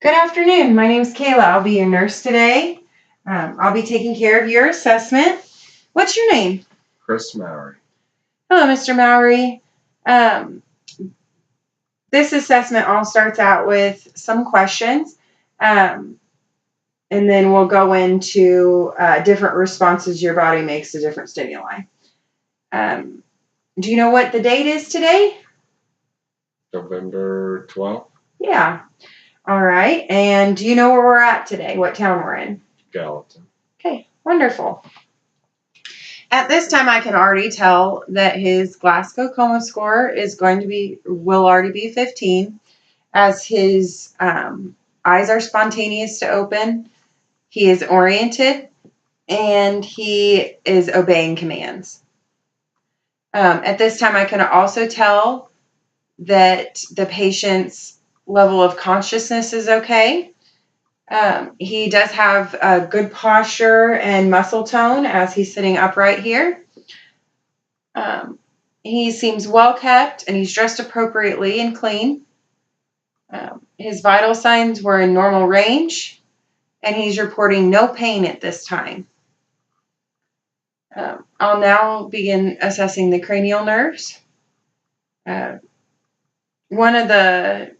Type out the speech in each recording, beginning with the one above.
Good afternoon. My name is Kayla. I'll be your nurse today. I'll be taking care of your assessment. What's your name? Chris Mowry. Hello, Mr. Mowry. This assessment all starts out with some questions, and then we'll go into different responses your body makes to different stimuli. Do you know what the date is today? November 12th. Yeah. All right. And do you know where we're at today? What town we're in? Gallatin. Okay, wonderful. At this time, I can already tell that his Glasgow Coma score will already be 15, as his eyes are spontaneous to open, he is oriented, and he is obeying commands. At this time, I can also tell that the patient's level of consciousness is okay. He does have a good posture and muscle tone as he's sitting upright here. He seems well kept and he's dressed appropriately and clean. His vital signs were in normal range and he's reporting no pain at this time. I'll now begin assessing the cranial nerves. One of the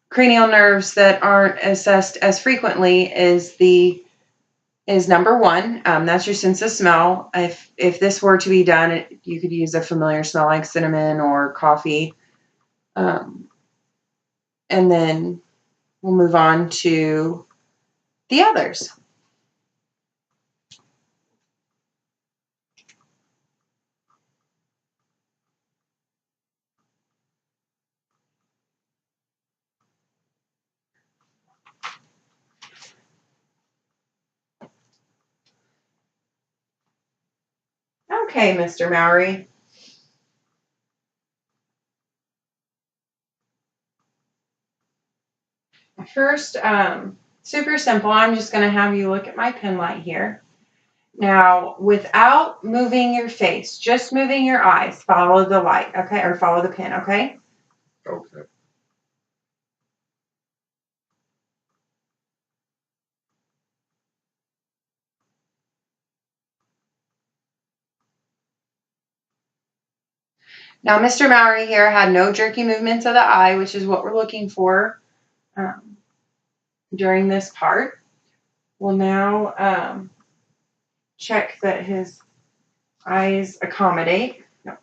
cranial nerves that aren't assessed as frequently is number 1. That's your sense of smell. If this were to be done, you could use a familiar smell like cinnamon or coffee. And then we'll move on to the others. Okay, Mr. Mowry. First, super simple. I'm just going to have you look at my pen light here. Now, without moving your face, just moving your eyes, follow the light, okay? Or follow the pen, okay? Okay. Now, Mr. Mowry here had no jerky movements of the eye, which is what we're looking for during this part. We'll now check that his eyes accommodate. No.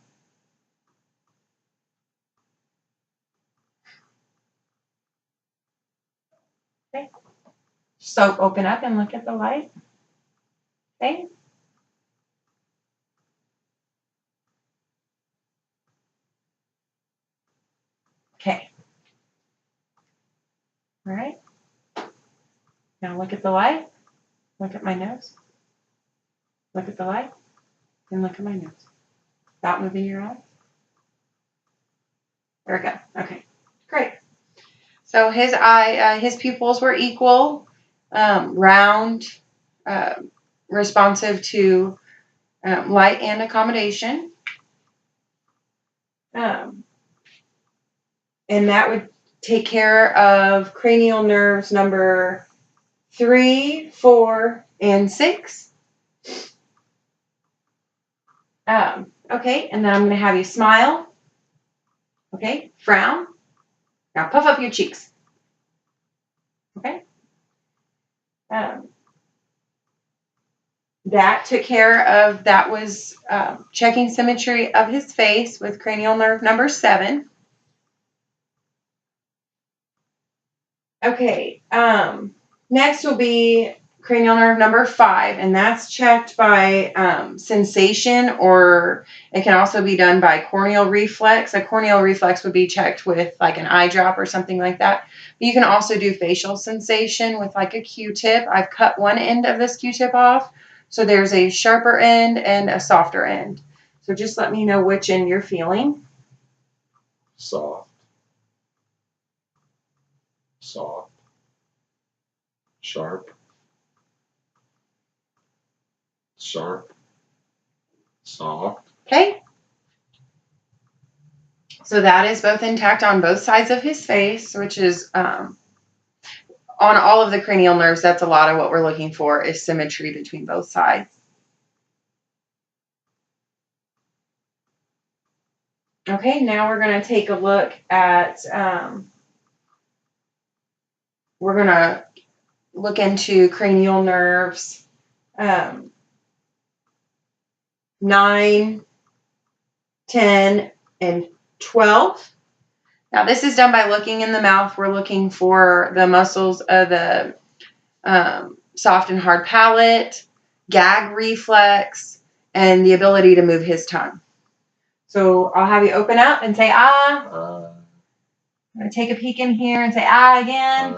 Okay. So open up and look at the light. Okay. Okay. All right. Now look at the light. Look at my nose. Look at the light. And look at my nose. Without moving your eyes. There we go. Okay. Great. So his pupils were equal, round, responsive to light and accommodation. And that would take care of cranial nerves number 3, 4, and 6. Okay, and then I'm going to have you smile. Okay, frown. Now puff up your cheeks. Okay. That took care of, that was checking symmetry of his face with cranial nerve number 7. Okay, next will be cranial nerve number 5, and that's checked by sensation, or it can also be done by corneal reflex. A corneal reflex would be checked with like an eye drop or something like that. But you can also do facial sensation with like a Q-tip. I've cut one end of this Q-tip off, so there's a sharper end and a softer end. So just let me know which end you're feeling. Soft. Soft. Sharp. Sharp. Soft. Okay. So that is both intact on both sides of his face, which is on all of the cranial nerves, that's a lot of what we're looking for is symmetry between both sides. Okay, now we're going to take a look at, we're going to look into cranial nerves 9, 10, and 12. Now, this is done by looking in the mouth. We're looking for the muscles of the soft and hard palate, gag reflex, and the ability to move his tongue. So I'll have you open up and say, ah. I'm going to take a peek in here and say, ah, again.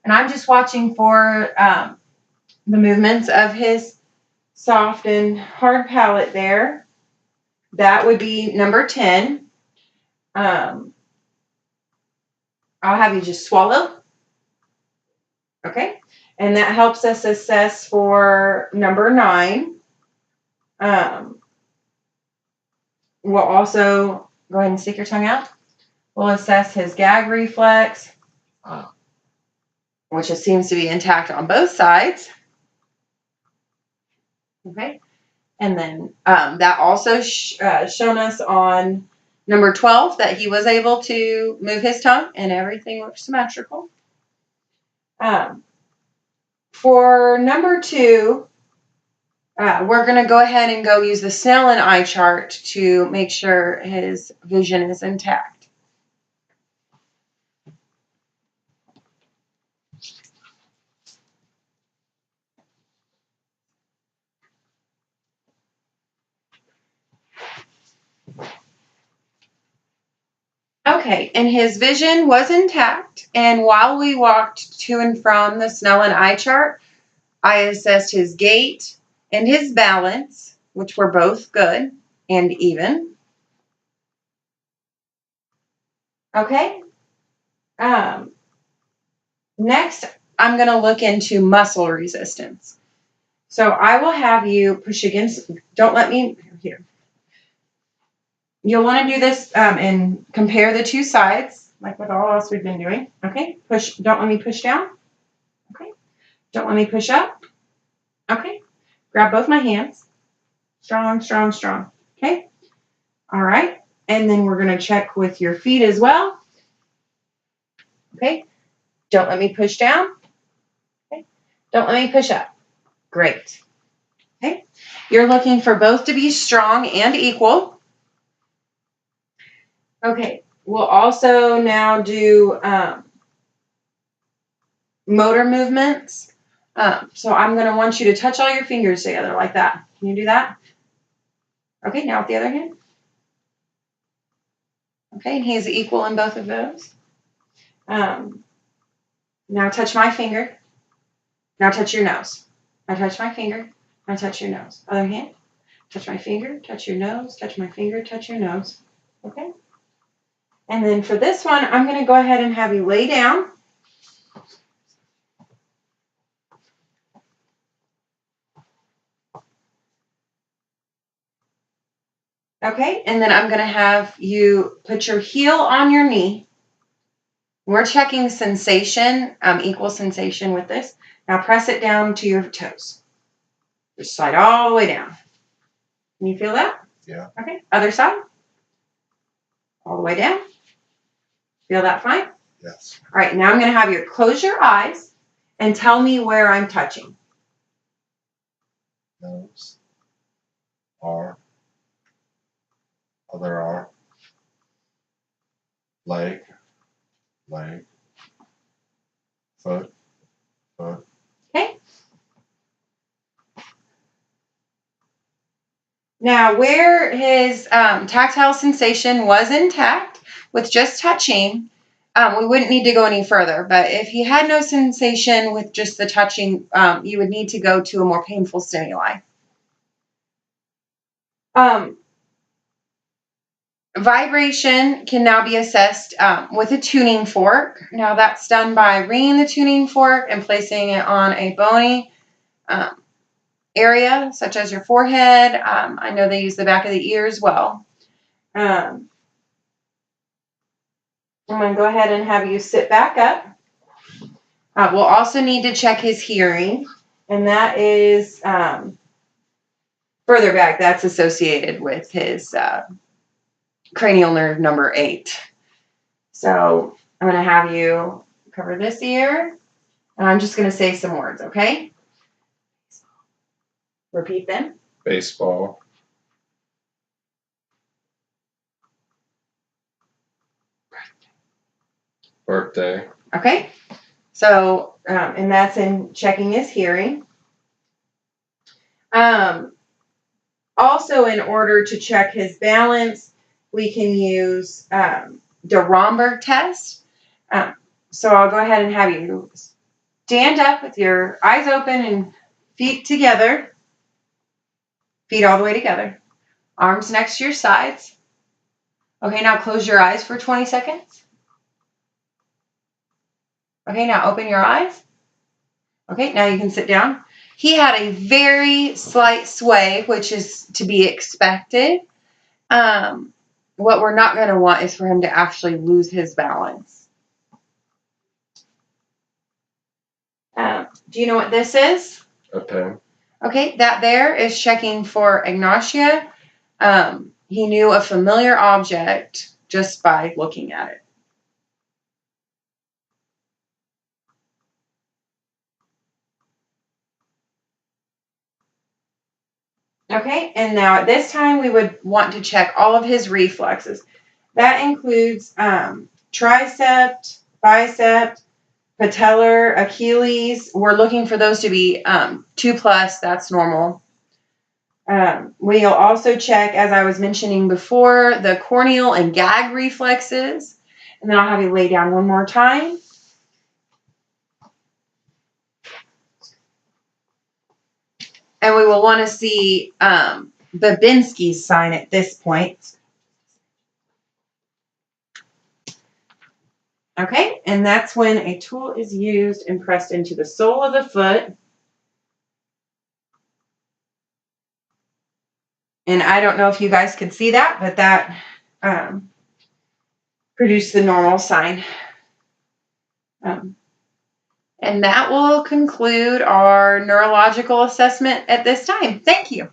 And I'm just watching for the movements of his soft and hard palate there. That would be number 10. I'll have you just swallow. Okay. And that helps us assess for number 9. We'll also go ahead and stick your tongue out. We'll assess his gag reflex, which just seems to be intact on both sides. Okay. And then that also shown us on number 12 that he was able to move his tongue and everything looks symmetrical. For number 2, we're going to go ahead and go use the Snellen eye chart to make sure his vision is intact. Okay, and his vision was intact, and while we walked to and from the Snellen eye chart, I assessed his gait and his balance, which were both good and even. Okay. Next, I'm going to look into muscle resistance. So I will have you push against, don't let me, here. You'll want to do this and compare the two sides, like with all else we've been doing. Okay, push, don't let me push down. Okay, don't let me push up. Okay, grab both my hands. Strong, strong, strong. Okay, all right. And then we're going to check with your feet as well. Okay, don't let me push down. Okay, don't let me push up. Great. Okay, you're looking for both to be strong and equal. Okay, we'll also now do motor movements. So I'm going to want you to touch all your fingers together like that. Can you do that? Okay, now with the other hand. Okay, and he's equal in both of those. Now touch my finger. Now touch your nose. Now touch my finger. Now touch your nose. Other hand. Touch my finger. Touch your nose. Touch my finger. Touch your nose. Okay? And then for this one, I'm going to go ahead and have you lay down. Okay, and then I'm going to have you put your heel on your knee. We're checking sensation, equal sensation with this. Now press it down to your toes. Just slide all the way down. Can you feel that? Yeah. Okay, other side. All the way down. Feel that fine? Yes. All right, now I'm going to have you close your eyes and tell me where I'm touching. Nose. R. Other R. Leg. Leg. Foot. Foot. Okay. Now, where his tactile sensation was intact with just touching, we wouldn't need to go any further. But if he had no sensation with just the touching, you would need to go to a more painful stimuli. Vibration can now be assessed with a tuning fork. Now, that's done by ringing the tuning fork and placing it on a bony area, such as your forehead. I know they use the back of the ear as well. I'm going to go ahead and have you sit back up. We'll also need to check his hearing, and that is further back. That's associated with his cranial nerve number 8. So I'm going to have you cover this ear, and I'm just going to say some words, okay? Repeat them. Baseball. Birthday. Okay. So, and that's in checking his hearing. Also, in order to check his balance, we can use the Romberg test. So I'll go ahead and have you stand up with your eyes open and feet together. Feet all the way together. Arms next to your sides. Okay, now close your eyes for 20 seconds. Okay, now open your eyes. Okay, now you can sit down. He had a very slight sway, which is to be expected. What we're not going to want is for him to actually lose his balance. Do you know what this is? A pen. Okay, that there is checking for agnosia. He knew a familiar object just by looking at it. Okay, and now at this time we would want to check all of his reflexes. That includes tricep, bicep, patellar, Achilles. We're looking for those to be 2+. That's normal. We'll also check, as I was mentioning before, the corneal and gag reflexes. And then I'll have you lay down one more time. And we will want to see Babinski's sign at this point. Okay, and that's when a tool is used and pressed into the sole of the foot. And I don't know if you guys could see that, but that produced the normal sign. And that will conclude our neurological assessment at this time. Thank you.